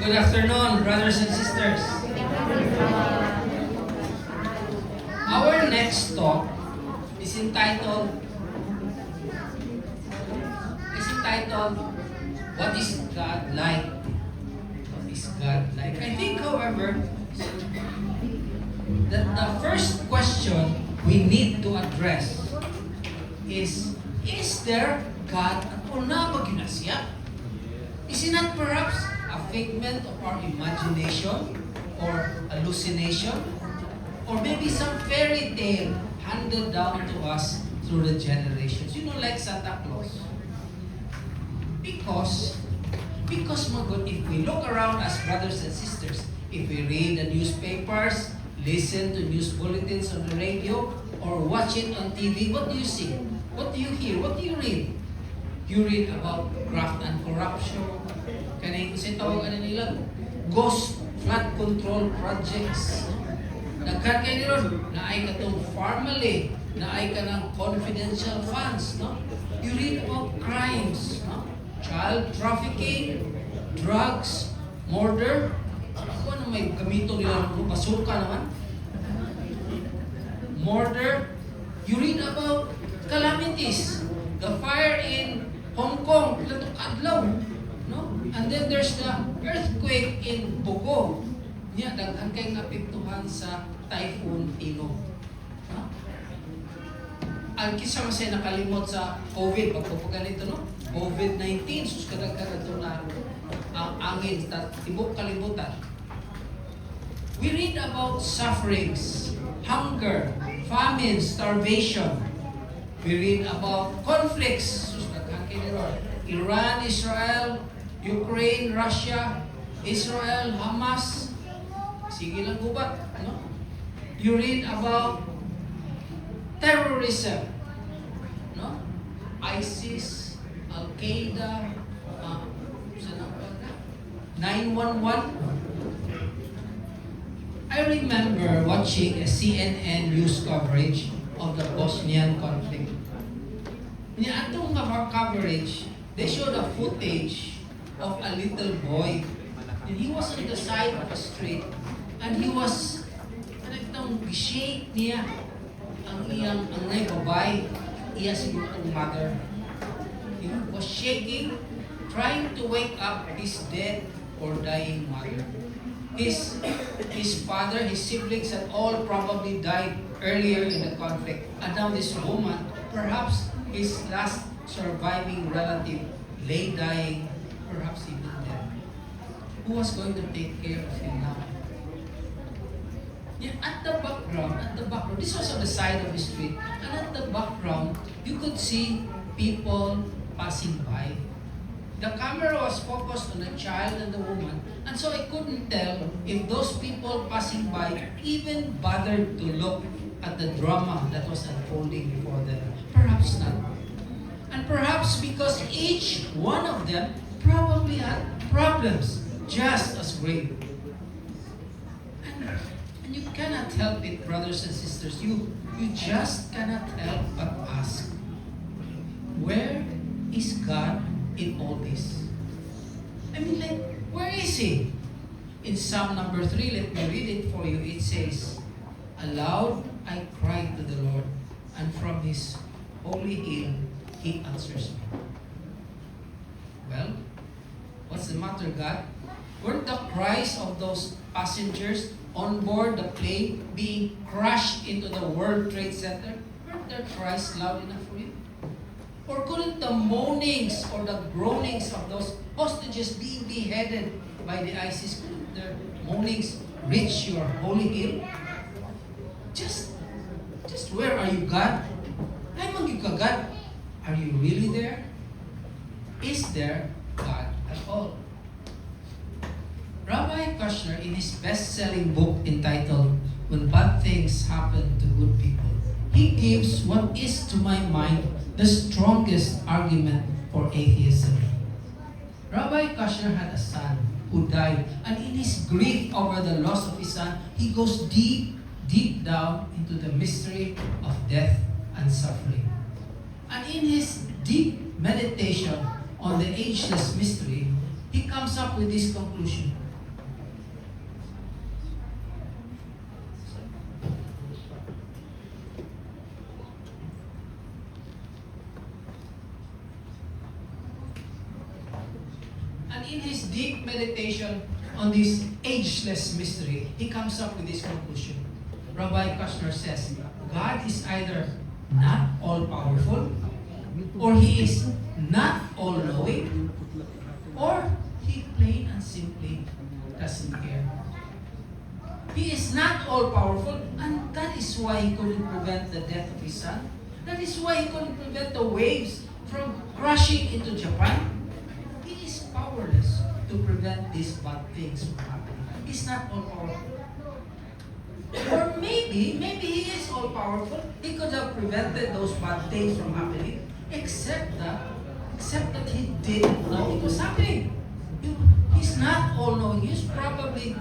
Good afternoon, brothers and sisters. Our next talk is entitled What is God like? What is God like? I think, however, that the first question we need to address is there God o nabagina siya? Is it not perhaps a figment of our imagination or hallucination? Or maybe some fairy tale handed down to us through the generations. You know, like Santa Claus. Because my God, if we look around as brothers and sisters, if we read the newspapers, listen to news bulletins on the radio, or watch it on TV, what do you see? What do you hear? What do you read? You read about graft and corruption. Kanay kasi tawag nila, ghost flood control projects. Nagkat kayo nila, naay ka itong formally, naay ka ng confidential funds. No? You read about crimes, no? Child trafficking, drugs, murder. Ako ano may gamito nila, basuka naman. Murder. You read about calamities. The fire in Hong Kong, Latok Adlaw. No? And then there's the earthquake in Bogo. Niya, daghan kay napiktuhan sa Typhoon Ino. No? Ang kisa masay nakalimot sa COVID, pagpapaganito, no? COVID-19, sus kadaghan ito na ang angin, tibok kalimutan. We read about sufferings, hunger, famine, starvation. We read about conflicts, Iran, Israel, Ukraine, Russia, Israel, Hamas. Sige lang gubat. No? You read about terrorism. No? ISIS, Al-Qaeda, 911. I remember watching a CNN news coverage of the Bosnian conflict. Niya atong coverage, they showed a footage of a little boy. And he was on the side of a street and he was shake niya ang babae, iya siguro ang mother. He was shaking, trying to wake up his dead or dying mother. His father, his siblings had all probably died earlier in the conflict. And now this woman, perhaps his last surviving relative, lay dying, perhaps even dead. Who was going to take care of him now? Yeah, at the background, this was on the side of the street, and at the background, you could see people passing by. The camera was focused on the child and the woman, and so I couldn't tell if those people passing by even bothered to look at the drama that was unfolding before them. Perhaps not. And perhaps because each one of them probably had problems just as grave. And you cannot help it, brothers and sisters. You just cannot help but ask, where is God in all this? I mean, like, where is He? In Psalm number 3, let me read it for you. It says, "Aloud I cried to the Lord, and from His holy hill He answers me." Well, what's the matter, God? Weren't the cries of those passengers on board the plane being crushed into the World Trade Center? Weren't their cries loud enough for you? Or couldn't the moanings or the groanings of those hostages being beheaded by the ISIS, couldn't their moanings reach your holy hill? Just where are you, God? Ay maging ka, God. Are you really there? Is there God at all? Rabbi Kushner, in his best-selling book entitled When Bad Things Happen to Good People, he gives what is, to my mind, the strongest argument for atheism. Rabbi Kushner had a son who died, and in his grief over the loss of his son, he goes deep down into the mystery of death and suffering. And in his deep meditation on the ageless mystery, he comes up with this conclusion. in his deep meditation on this ageless mystery, he comes up with this conclusion. Rabbi Kushner says, God is either not all-powerful, or He is not all-knowing, or He plain and simply doesn't care. He is not all-powerful, and that is why He couldn't prevent the death of His Son. That is why He couldn't prevent the waves from crashing into Japan. He is powerless to prevent these bad things from happening. He's not all-powerful. Or maybe He is all-powerful. He could have prevented those bad things from happening, except that He didn't know it was happening. He's not all-knowing. He's probably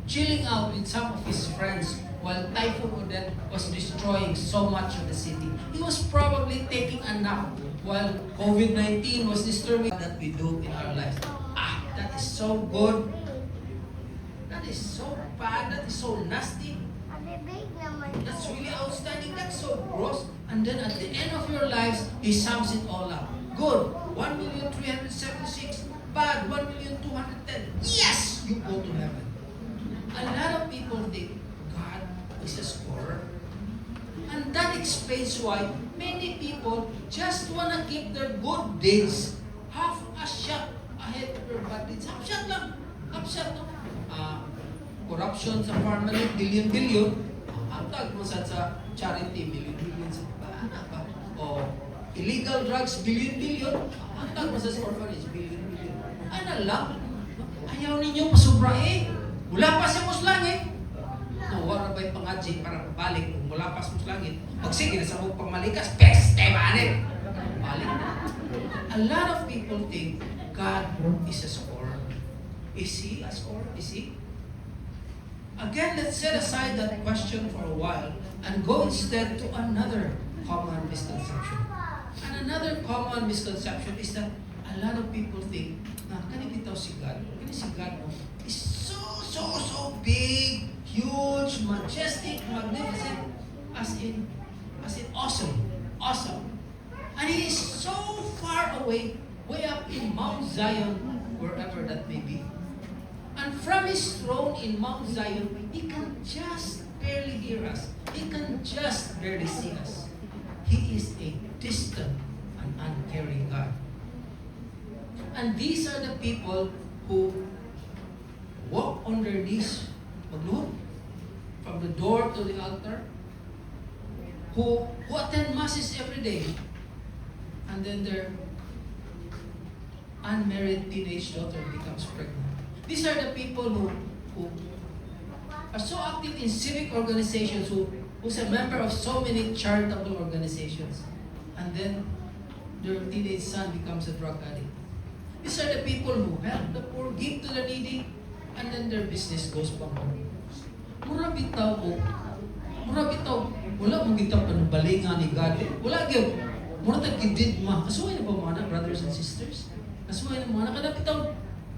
chilling out with some of his friends while Typhoon Odette was destroying so much of the city. He was probably taking a nap while COVID-19 was disturbing that we do in our lives. That is so good. That is so bad. That is so nasty. That's really outstanding. That's so gross. And then at the end of your lives, He sums it all up. Good, 1,376. Bad, 1,210. Yes, you go to heaven. A lot of people think God is a scorer. And that explains why many people just want to keep their good deeds half a shot ahead of their bad deeds. Half shot lang. Half shot lang. Corruption sa parliament, billion. Ang tag mo sa charity, billion sa paana ba? O illegal drugs, billion. Ang tag mo sa orphanage, billion. Ano lang? Ayaw ninyo masubra eh. Wala pa sa muslangit. Wala ba'y pangadji para balik kung wala pa sa muslangit. Magsige na sa mong pangmalikas, peste manin! Balik. A lot of people think God is a scorer. Is He a scorer? Is He? Again, let's set aside that question for a while and go instead to another common misconception. And another common misconception is that a lot of people think na kanibitaw si God. Si God is so big, huge, majestic, magnificent, as in awesome. And He is so far away, way up in Mount Zion, wherever that may be. And from His throne in Mount Zion, He can just barely hear us. He can just barely see us. He is a distant and uncaring God. And these are the people who walk on their knees, magluhod, from the door to the altar, who attend masses every day, and then their unmarried teenage daughter becomes pregnant. These are the people who are so active in civic organizations, who's a member of so many charitable organizations, and then their teenage son becomes a drug addict. These are the people who help the poor, give to the needy, and then their business goes bangkok. Mura bitaw, wala mong bitaw panubalingan ni God. Wala gyud. Mura tagkidid ma. Kasuway na ba mga brothers and sisters? Kasuway na mga kada bitaw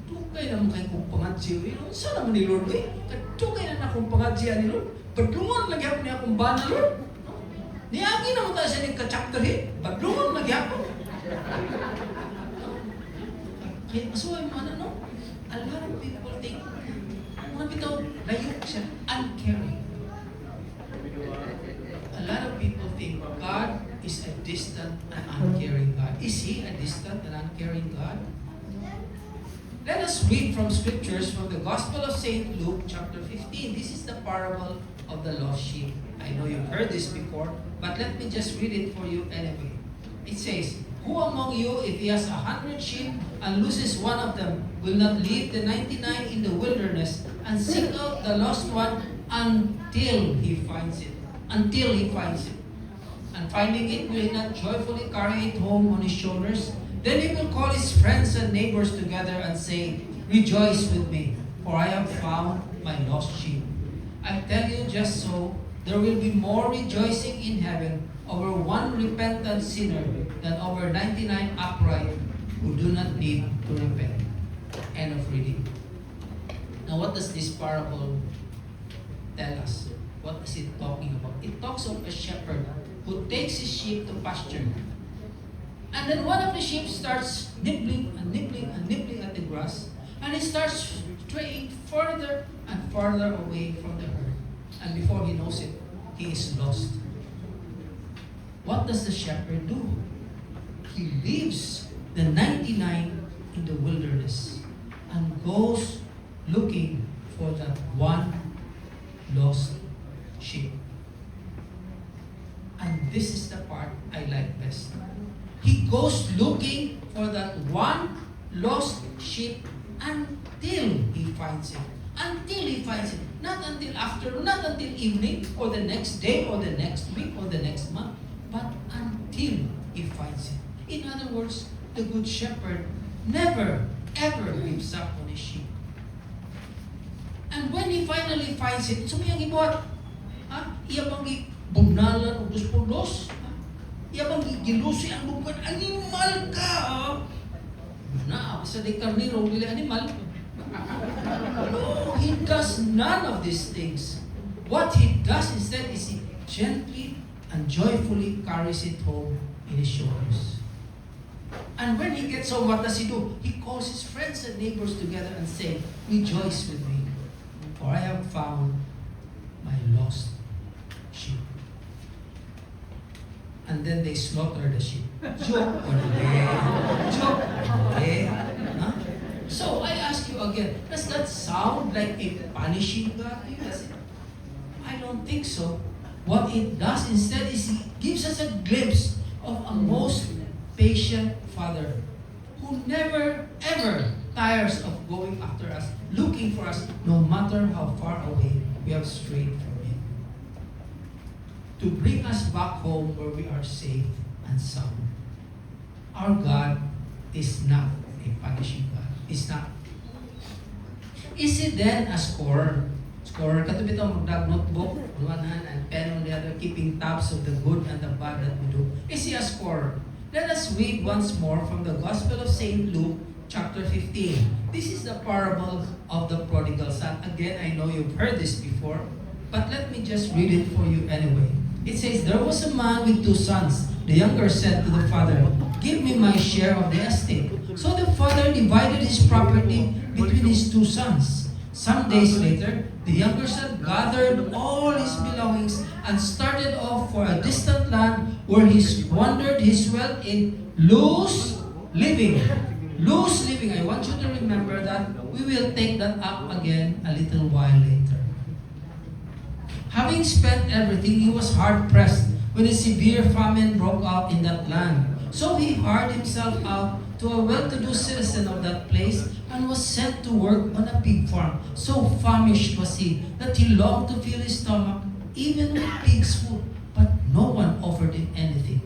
tukay na mga kung pangadji. Unsa naman ni Lord eh? Tukay na akong pangadji ni Lord. Padungon lagi ako niya akong bana Lord. Niagi na mo tayo siya ni ka-chapter eh. Padungon lagi ako. Kaya kasuway mo no? A lot of people think, mga bitaw, layo siya, uncaring. A lot of people think God is a distant and uncaring God. Is He a distant and uncaring God? Let us read from scriptures from the Gospel of St. Luke, chapter 15. This is the parable of the lost sheep. I know you've heard this before, but let me just read it for you anyway. It says, "Who among you, if he has 100 sheep and loses one of them, will not leave the 99 in the wilderness and seek out the lost one until he finds it? And finding it, will he not joyfully carry it home on his shoulders? Then he will call his friends and neighbors together and say, 'Rejoice with me, for I have found my lost sheep.' I tell you, just so, there will be more rejoicing in heaven over one repentant sinner than over 99 upright who do not need to repent." End of reading. Now, what does this parable tell us? What is it talking about? It talks of a shepherd who takes his sheep to pasture. And then one of the sheep starts nibbling at us, and he starts straying further and further away from the herd. And before he knows it, he is lost. What does the shepherd do? He leaves the 99 in the wilderness and goes looking for that one lost sheep. And this is the part I like best. He goes looking for that one lost sheep until he finds it. Until he finds it. Not until afternoon, not until evening, or the next day, or the next week, or the next month, but until he finds it. In other words, the good shepherd never, ever gives up on his sheep. And when he finally finds it, sumiyang ibuhat. Iya bang bugnalan o dos-pulos? Iya bang gilusi ang bukan? Animal ka! Na, sa di karniro, dili animal. No, he does none of these things. What he does instead is he gently and joyfully carries it home in his shoulders. And when he gets home, what does he do? He calls his friends and neighbors together and say, "Rejoice with me, for I have found my lost sheep." And then they slaughter the sheep. Joke or joke or So I ask you again, does that sound like a punishing God? I don't think so. What it does instead is it gives us a glimpse of a most patient Father who never ever tires of going after us, looking for us, no matter how far away we have strayed from Him, to bring us back home where we are safe and sound. Our God is not a punishing God. He's not. Is He then a scorer? Scorer, katubit ang mag-notebook on one hand and pen on the other, keeping tabs of the good and the bad that we do. Is He a scorer? Let us read once more from the Gospel of St. Luke, chapter 15. This is the parable of the prodigal son. Again, I know you've heard this before, but let me just read it for you anyway. It says, "There was a man with 2 sons. The younger said to the father, 'Give me my share of the estate.' So the father divided his property between his 2 sons. Some days later, the younger son gathered all his belongings and started off for a distant land where he squandered his wealth in loose living. Loose living. I want you to remember that. We will take that up again a little while later. Having spent everything, he was hard-pressed when a severe famine broke out in that land. So he hired himself out to a well-to-do citizen of that place and was sent to work on a pig farm. So famished was he that he longed to fill his stomach even with pig's food, but no one offered him anything.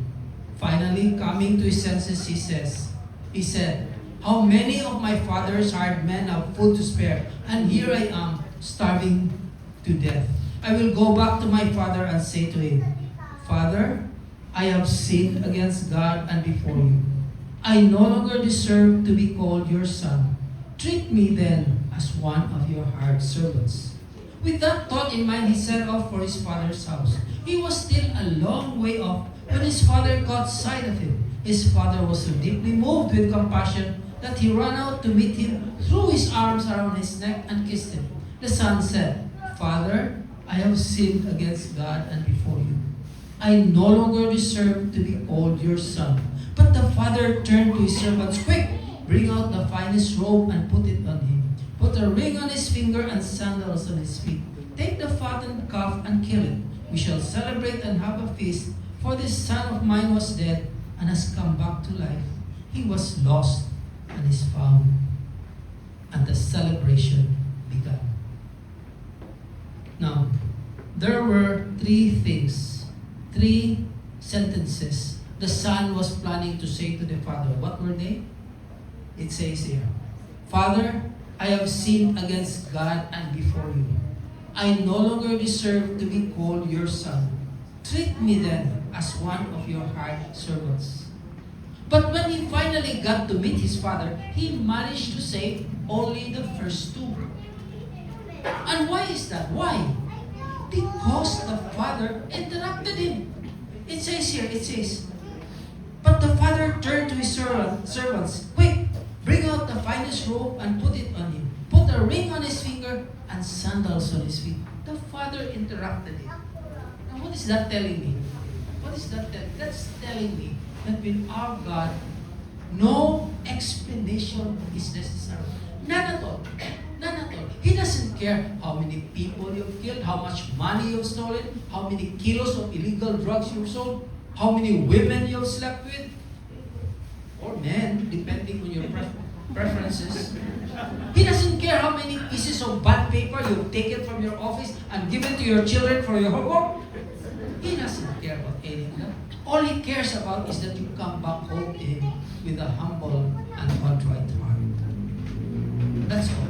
Finally, coming to his senses, he said, 'How many of my father's hired men have food to spare, and here I am, starving to death. I will go back to my father and say to him, Father, I have sinned against God and before you. I no longer deserve to be called your son. Treat me then as one of your hired servants.' With that thought in mind, he set off for his father's house. He was still a long way off when his father caught sight of him. His father was so deeply moved with compassion that he ran out to meet him, threw his arms around his neck, and kissed him. The son said, 'Father, I have sinned against God and before you. I no longer deserve to be called your son.' But the father turned to his servants, 'Quick, bring out the finest robe and put it on him. Put a ring on his finger and sandals on his feet. Take the fattened calf and kill it. We shall celebrate and have a feast, for this son of mine was dead and has come back to life. He was lost and is found.' And the celebration began." Now, there were 3 things, 3 sentences the son was planning to say to the father. What were they? It says here, "Father, I have sinned against God and before you. I no longer deserve to be called your son. Treat me then as one of your hired servants." But when he finally got to meet his father, he managed to say only the first 2. And why is that? Why? Because the father interrupted him. It says here, but the father turned to his servants, "Quick, bring out the finest finest robe and put it on him. Put a ring on his finger and sandals on his feet. The father interrupted him. Now what is that telling me? What is that telling? That's telling me that with our God, no explanation is necessary. None at all. None at all. He doesn't care how many people you've killed, how much money you've stolen, how many kilos of illegal drugs you've sold, how many women you've slept with, or men, depending on your preferences. He doesn't care how many pieces of bond paper you've taken from your office and given to your children for your homework. He doesn't care about any of that. All he cares about is that you come back home to him with a humble and contrite heart. That's all.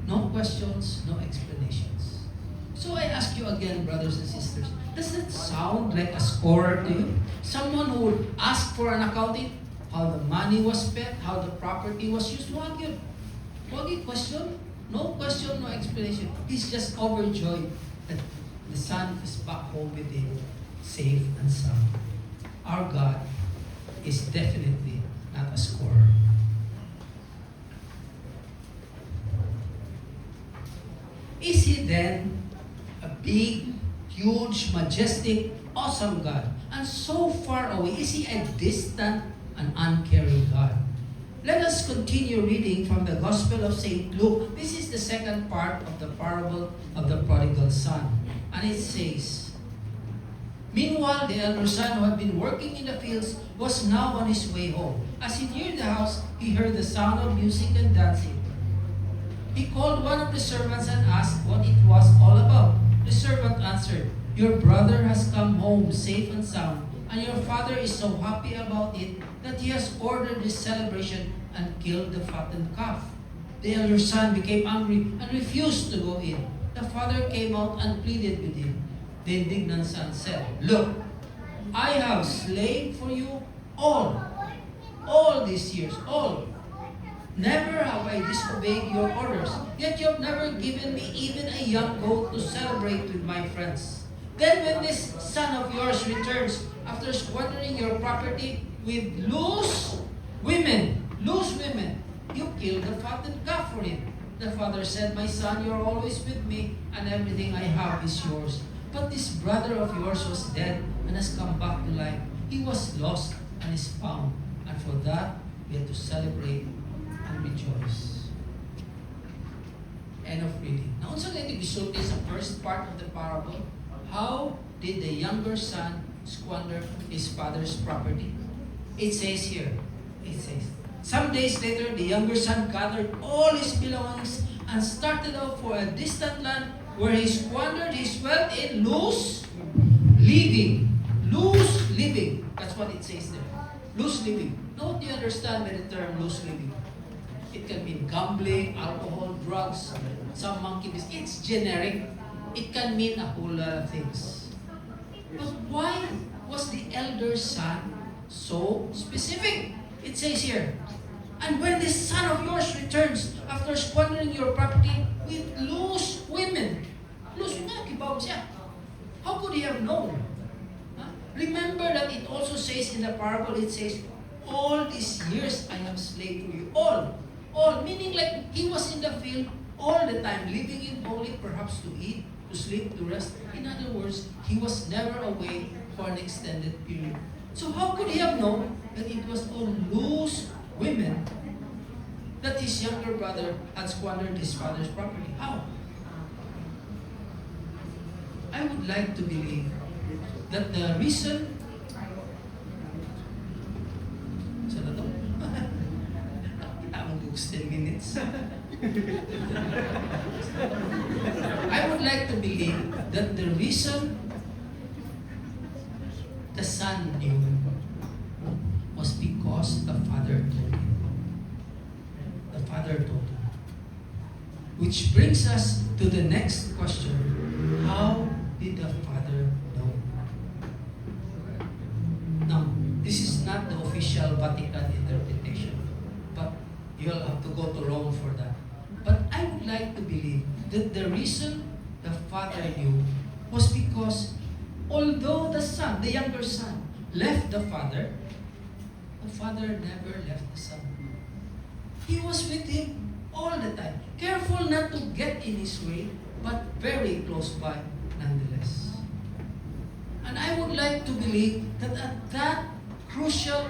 No questions, no explanations. So I ask you again, brothers and sisters, does that sound like a scorer to you? Someone who would ask for an accounting, how the money was spent, how the property was used. Wag yun question. No question, no explanation. He's just overjoyed that the son is back home with him, safe and sound. Our God is definitely not a scorer. Is he then a big, huge, majestic, awesome God? And so far away, is he a distant and uncaring God? Let us continue reading from the Gospel of St. Luke. This is the second part of the parable of the prodigal son. And it says, meanwhile, the elder son who had been working in the fields was now on his way home. As he neared the house, he heard the sound of music and dancing. He called one of the servants and asked what it was all about. The servant answered, your brother has come home safe and sound, and your father is so happy about it that he has ordered this celebration and killed the fattened calf. The elder son became angry and refused to go in. The father came out and pleaded with him. The indignant son said, look, I have slaved for you all these years, all. Never have I disobeyed your orders, yet you have never given me even a young goat to celebrate with my friends. Then when this son of yours returns after squandering your property with loose women, you kill the fattened calf for him. The father said, my son, you are always with me, and everything I have is yours. But this brother of yours was dead and has come back to life. He was lost and is found, and for that we have to celebrate and rejoice. End of reading. Now, also going to be sulti sa first part of the parable. How did the younger son squander his father's property? It says here, some days later, the younger son gathered all his belongings and started out for a distant land where he squandered his wealth in loose living. Loose living. That's what it says there. Loose living. Now, what do you understand by the term loose living? It can mean gambling, alcohol, drugs, some monkey business. It's generic. It can mean a whole lot of things. But why was the elder son so specific? It says here, and when this son of yours returns after squandering your property with loose women. Loose women, kibaw siya. How could he have known? Huh? Remember that it also says in the parable, it says, all these years I have slaved for you. All, meaning like he was in the field all the time, living in only perhaps to eat, to sleep, to rest. In other words, he was never away for an extended period. So how could he have known that it was all loose women that his younger brother had squandered his father's property? How? I would like to believe that the reason sana to? Kitawang 10 minutes. I would like to believe that the reason the son knew was because the father told him. The father told him. Which brings us to the next question. How did the father know? Now, this is not the official Vatican interpretation, but you'll have to go to Rome for that. But I would like to believe that the reason the father knew was because although the son, the younger son, left the father never left the son. He was with him all the time. Careful not to get in his way, but very close by nonetheless. And I would like to believe that at that crucial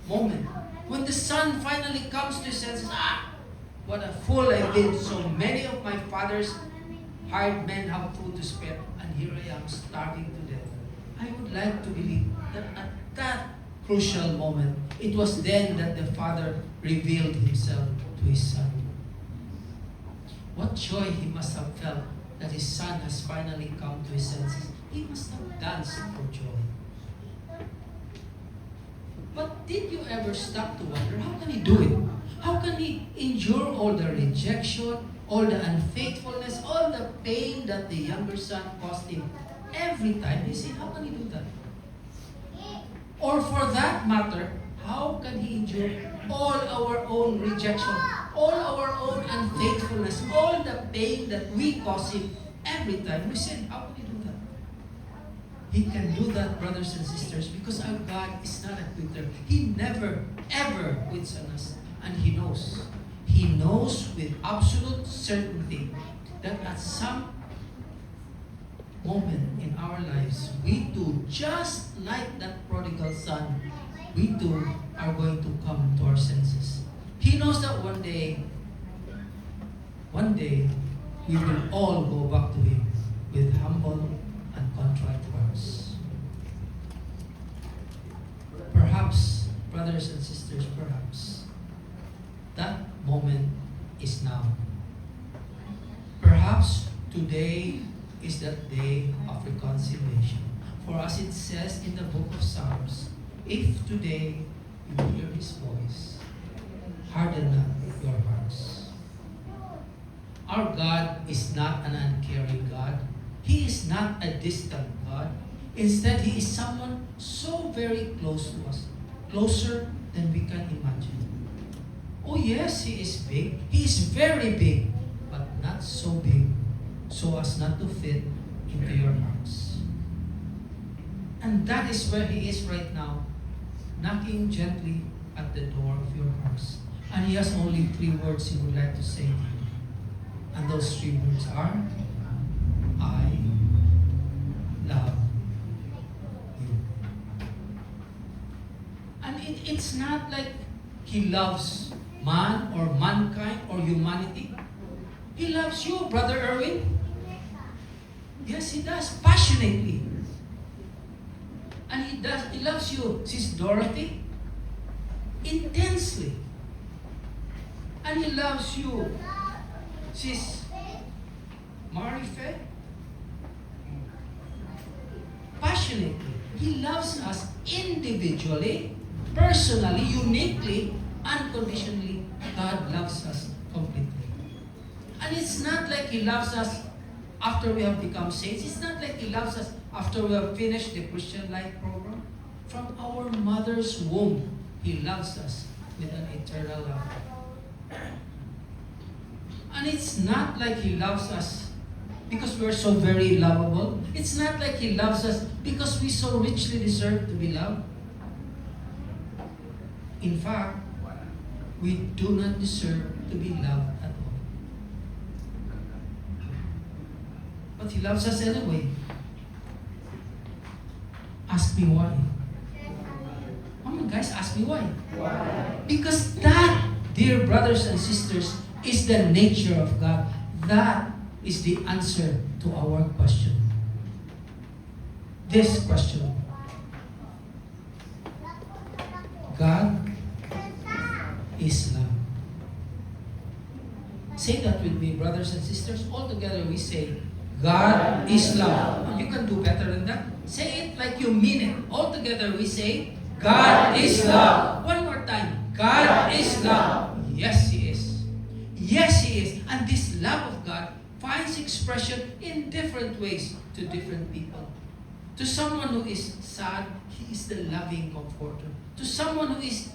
moment, when the son finally comes to his senses, what a fool I've been. So many of my father's hired men have food to spare, and here I am starving to death. I would like to believe that at that crucial moment, it was then that the father revealed himself to his son. What joy he must have felt that his son has finally come to his senses. He must have danced for joy. But did you ever stop to wonder, how can he do it? How can he endure all the rejection, all the unfaithfulness, all the pain that the younger son caused him every time he sinned? How can he do that? Or for that matter, how can he endure all our own rejection, all our own unfaithfulness, all the pain that we cause him every time we sin? How can he do that? He can do that, brothers and sisters, because our God is not a quitter. He never, ever quits on us. And He knows. He knows with absolute certainty that at some moment in our lives, we too, just like that prodigal son, we too are going to come to our senses. He knows that one day, we will all go back to Him with humble and contrite hearts. Perhaps, brothers and sisters, perhaps, that moment is now. Perhaps today is that day of reconciliation. For as it says in the book of Psalms, if today you hear His voice, harden not your hearts. Our God is not an uncaring God. He is not a distant God. Instead, He is someone so very close to us, closer than we can imagine. Oh yes, He is big. He is very big, but not so big so as not to fit into your hearts. And that is where He is right now, knocking gently at the door of your hearts. And He has only 3 words He would like to say to you. And those 3 words are, I love you. And it's not like He loves man or mankind or humanity. He loves you, Brother Erwin. Yes, He does, passionately. And He loves you, Sis Dorothy, intensely. And He loves you, Sis Marife, passionately. He loves us individually, personally, uniquely, unconditionally. God loves us completely. And it's not like He loves us after we have become saints. It's not like He loves us after we have finished the Christian life program. From our mother's womb, He loves us with an eternal love. And it's not like He loves us because we're so very lovable. It's not like He loves us because we so richly deserve to be loved. In fact, we do not deserve to be loved at all. But He loves us anyway. Ask me why. Come on, guys, ask me why. Why? Because that, dear brothers and sisters, is the nature of God. That is the answer to our question. This question. God is love. Say that with me, brothers and sisters. All together we say, God is love. You can do better than that. Say it like you mean it. All together we say, God is love. One more time. God is love. Yes, He is. Yes, He is. And this love of God finds expression in different ways to different people. To someone who is sad, He is the loving comforter. To someone who is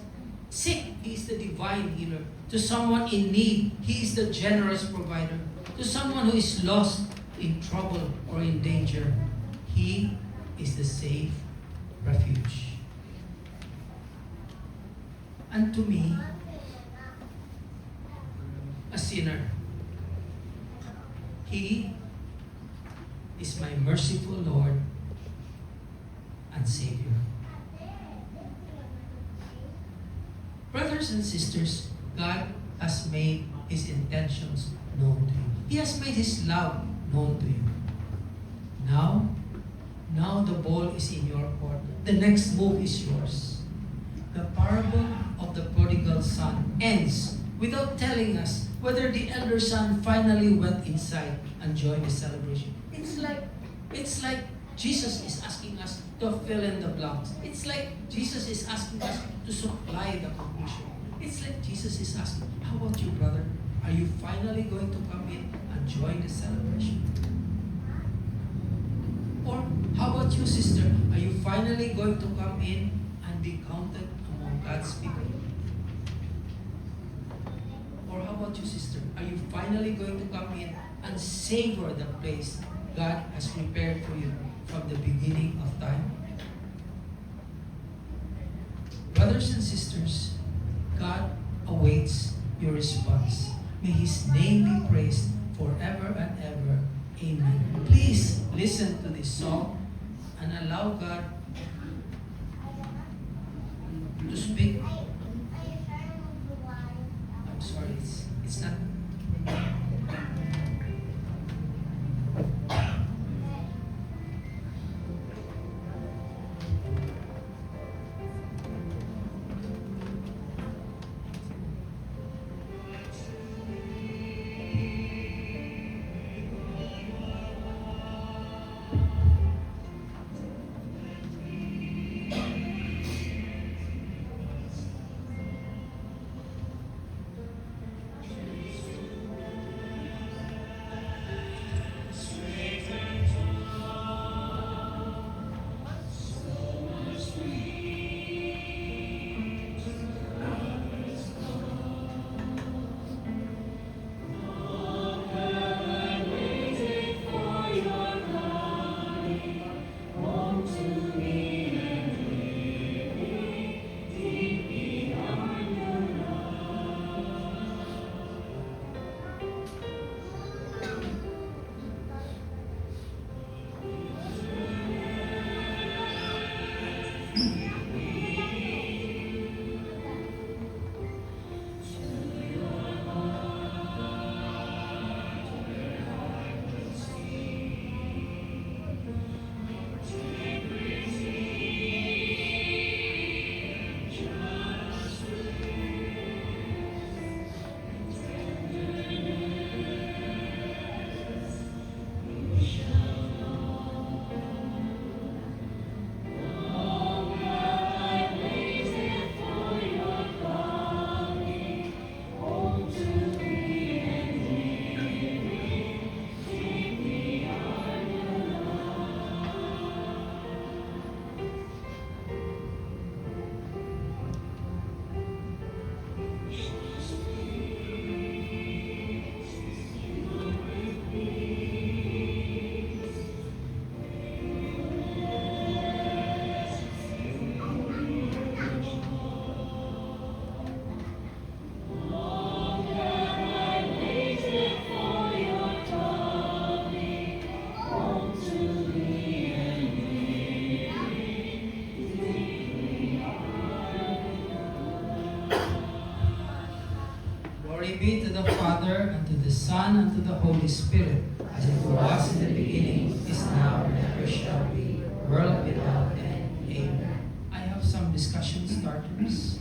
sick, He is the divine healer. To someone in need, He is the generous provider. To someone who is lost, in trouble, or in danger, He is the safe refuge. And to me, sinner. He is my merciful Lord and Savior. Brothers and sisters, God has made His intentions known to you. He has made His love known to you. Now the ball is in your court. The next move is yours. The parable of the prodigal son ends without telling us whether the elder son finally went inside and joined the celebration. It's like Jesus is asking us to fill in the blanks. It's like Jesus is asking us to supply the conclusion. It's like Jesus is asking, how about you, brother? Are you finally going to come in and join the celebration? Or how about you, sister? Are you finally going to come in and be counted among God's people? Or how about you, sister? Are you finally going to come in and savor the place God has prepared for you from the beginning of time? Brothers and sisters, God awaits your response. May His name be praised forever and ever. Amen. Please listen to this song and allow God to speak. I'm sorry, it's not. Glory be to the Father, and to the Son, and to the Holy Spirit, as it was in the beginning, is now, and ever shall be, world without end. Amen. I have some discussion starters.